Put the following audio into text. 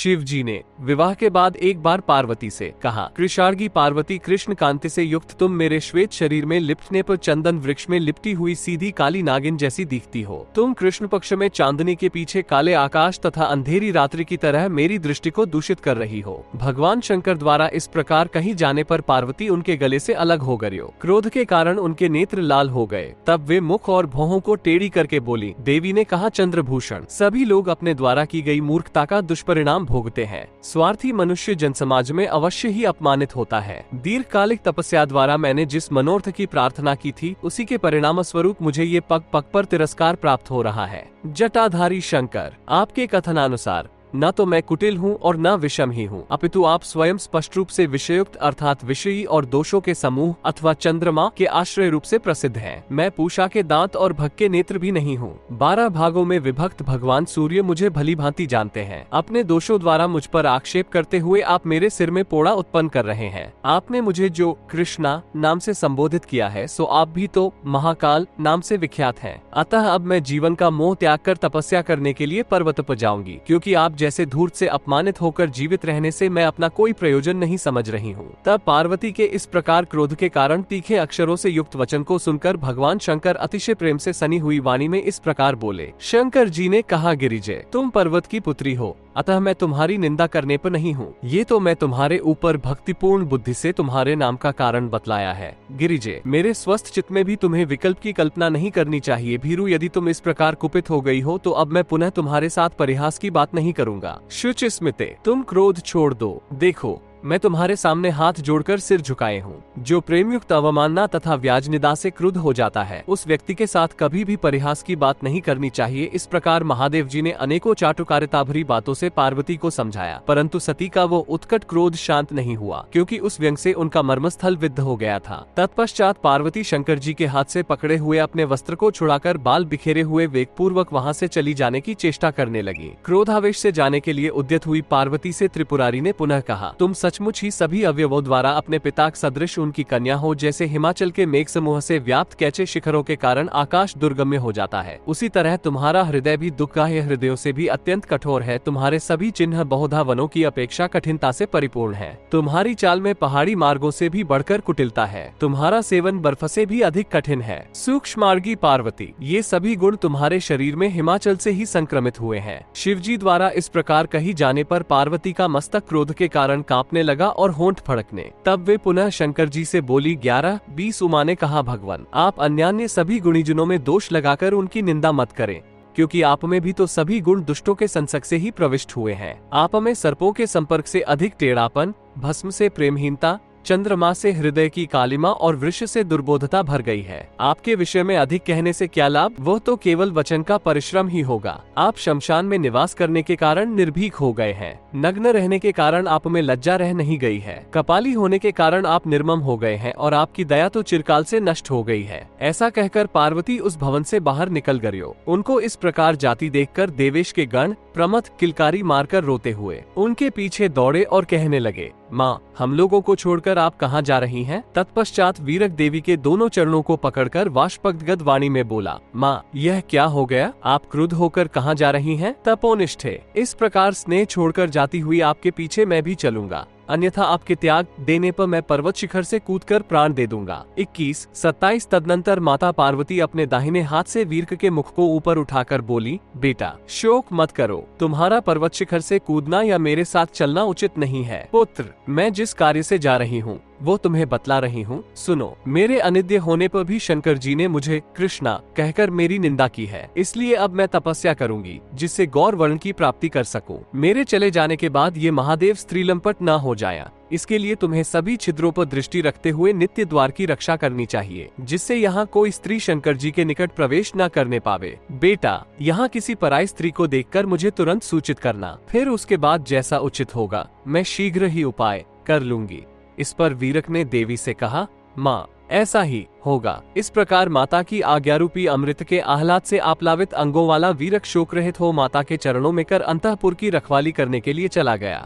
शिव जी ने विवाह के बाद एक बार पार्वती से कहा, कृषार्गी पार्वती, कृष्ण कांति से युक्त तुम मेरे श्वेत शरीर में लिपटने पर चंदन वृक्ष में लिपटी हुई सीधी काली नागिन जैसी दिखती हो। तुम कृष्ण पक्ष में चांदनी के पीछे काले आकाश तथा अंधेरी रात्रि की तरह मेरी दृष्टि को दूषित कर रही हो। भगवान शंकर द्वारा इस प्रकार कही जाने पर पार्वती उनके गले से अलग हो गई। क्रोध के कारण उनके नेत्र लाल हो गए। तब वे मुख और भौहों को टेढ़ी करके बोली। देवी ने कहा, चंद्रभूषण, सभी लोग अपने द्वारा की गई मूर्खता का दुष्परिणाम भोगते हैं। स्वार्थी मनुष्य जनसमाज में अवश्य ही अपमानित होता है। दीर्घकालिक तपस्या द्वारा मैंने जिस मनोरथ की प्रार्थना की थी, उसी के परिणाम स्वरूप मुझे ये पग पग पर तिरस्कार प्राप्त हो रहा है। जटाधारी शंकर, आपके कथनानुसार न तो मैं कुटिल हूँ और न विषम ही हूँ, अपितु आप स्वयं स्पष्ट रूप से विषयुक्त अर्थात विषयी और दोषों के समूह अथवा चंद्रमा के आश्रय रूप से प्रसिद्ध हैं। मैं पूषा के दांत और भग के नेत्र भी नहीं हूँ। 12 भागों में विभक्त भगवान सूर्य मुझे भली भांति जानते हैं। अपने दोषों द्वारा मुझ पर आक्षेप करते हुए आप मेरे सिर में पोड़ा उत्पन्न कर रहे हैं। आपने मुझे जो कृष्णा नाम से संबोधित किया है, सो आप भी तो महाकाल नाम से विख्यात हैं। अतः अब मैं जीवन का मोह त्याग कर तपस्या करने के लिए पर्वत पर जाऊंगी, क्योंकि आप जैसे धूर्त से अपमानित होकर जीवित रहने से मैं अपना कोई प्रयोजन नहीं समझ रही हूँ। तब पार्वती के इस प्रकार क्रोध के कारण तीखे अक्षरों से युक्त वचन को सुनकर भगवान शंकर अतिशय प्रेम से सनी हुई वाणी में इस प्रकार बोले। शंकर जी ने कहा, गिरिजे, तुम पर्वत की पुत्री हो, अतः मैं तुम्हारी निंदा करने पर नहीं हूँ। ये तो मैं तुम्हारे ऊपर भक्तिपूर्ण बुद्धि से तुम्हारे नाम का कारण बतलाया है। गिरिजे, मेरे स्वस्थ चित्त में भी तुम्हें विकल्प की कल्पना नहीं करनी चाहिए। भीरु, यदि तुम इस प्रकार कुपित हो गई हो तो अब मैं पुनः तुम्हारे साथ परिहास की बात नहीं करूंगा। शुचि स्मिते, तुम क्रोध छोड़ दो। देखो, मैं तुम्हारे सामने हाथ जोड़कर सिर झुकाए हूँ। जो प्रेमयुक्त अवमानना तथा व्याज निदा से क्रुद्ध हो जाता है, उस व्यक्ति के साथ कभी भी परिहास की बात नहीं करनी चाहिए। इस प्रकार महादेव जी ने अनेकों चाटुकारिता भरी बातों से पार्वती को समझाया, परंतु सती का वो उत्कट क्रोध शांत नहीं हुआ, क्योंकि उस व्यंग से उनका मर्मस्थल विद्ध हो गया था। तत्पश्चात पार्वती शंकर जी के हाथ से पकड़े हुए अपने वस्त्र को छुड़ाकर बाल बिखेरे हुए वेगपूर्वक वहाँ से चली जाने की चेष्टा करने लगी। क्रोधावेश से जाने के लिए उद्यत हुई पार्वती से त्रिपुरारी ने पुनः कहा, तुम सचमुच ही सभी अवयवों द्वारा अपने पिता सदृश उनकी कन्या हो। जैसे हिमाचल के मेघ समूह से व्याप्त कैचे शिखरों के कारण आकाश दुर्गम्य हो जाता है, उसी तरह तुम्हारा हृदय भी दुःखाह्य हृदयों से भी अत्यंत कठोर है। तुम्हारे सभी चिन्ह बहुधा वनों की अपेक्षा कठिनता से परिपूर्ण है। तुम्हारी चाल में पहाड़ी मार्गों से भी बढ़कर कुटिलता है। तुम्हारा सेवन बर्फ से भी अधिक कठिन है। सूक्ष्मार्गी पार्वती, ये सभी गुण तुम्हारे शरीर में हिमाचल से ही संक्रमित हुए हैं। शिवजी द्वारा इस प्रकार कही जाने पर पार्वती का मस्तक क्रोध के कारण कांपने लगा और होंठ फड़कने। तब वे पुनः शंकर जी से बोली। 11-20 उमा ने कहा, भगवान, आप अन्यान्य सभी गुणीजनों में दोष लगाकर उनकी निंदा मत करें, क्योंकि आप में भी तो सभी गुण दुष्टों के संसर्ग से ही प्रविष्ट हुए हैं। आप में सर्पों के संपर्क से अधिक टेढ़ापन, भस्म से प्रेमहीनता, चंद्रमा से हृदय की कालिमा और वृक्ष से दुर्बोधता भर गई है। आपके विषय में अधिक कहने से क्या लाभ, वह तो केवल वचन का परिश्रम ही होगा। आप शमशान में निवास करने के कारण निर्भीक हो गए हैं। नग्न रहने के कारण आप में लज्जा रह नहीं गई है। कपाली होने के कारण आप निर्मम हो गए हैं और आपकी दया तो चिरकाल से नष्ट हो गई है। ऐसा कहकर पार्वती उस भवन से बाहर निकल गई। उनको इस प्रकार जाती देखकर देवेश के गण प्रमथ किलकारी मारकर रोते हुए उनके पीछे दौड़े और कहने लगे, माँ, हम लोगों को छोड़कर आप कहाँ जा रही हैं? तत्पश्चात वीरक देवी के दोनों चरणों को पकड़कर वाष्पगद्गद वाणी में बोला, माँ, यह क्या हो गया? आप क्रुद्ध होकर कहाँ जा रही हैं? तपोनिष्ठे, इस प्रकार स्नेह छोड़कर जाती हुई आपके पीछे मैं भी चलूंगा, अन्यथा आपके त्याग देने पर मैं पर्वत शिखर से कूदकर प्राण दे दूंगा। 21-27 तदनंतर माता पार्वती अपने दाहिने हाथ से वीरक के मुख को ऊपर उठाकर बोली, बेटा, शोक मत करो। तुम्हारा पर्वत शिखर से कूदना या मेरे साथ चलना उचित नहीं है। पुत्र, मैं जिस कार्य से जा रही हूँ वो तुम्हें बतला रही हूँ, सुनो। मेरे अनिद्य होने पर भी शंकर जी ने मुझे कृष्णा कहकर मेरी निंदा की है, इसलिए अब मैं तपस्या करूंगी जिससे गौर वर्ण की प्राप्ति कर सकूं। मेरे चले जाने के बाद ये महादेव स्त्रीलंपट न हो जाया, इसके लिए तुम्हें सभी छिद्रों पर दृष्टि रखते हुए नित्य द्वार की रक्षा करनी चाहिए, जिससे यहाँ कोई स्त्री शंकर जी के निकट प्रवेश न करने पावे। बेटा, यहाँ किसी पराई स्त्री को देखकर मुझे तुरंत सूचित करना, फिर उसके बाद जैसा उचित होगा मैं शीघ्र ही उपाय कर लूंगी। इस पर वीरक ने देवी से कहा, माँ, ऐसा ही होगा। इस प्रकार माता की आज्ञारूपी अमृत के आह्लाद से आप्लावित अंगों वाला वीरक शोक रहित हो माता के चरणों में कर अंतःपुर की रखवाली करने के लिए चला गया।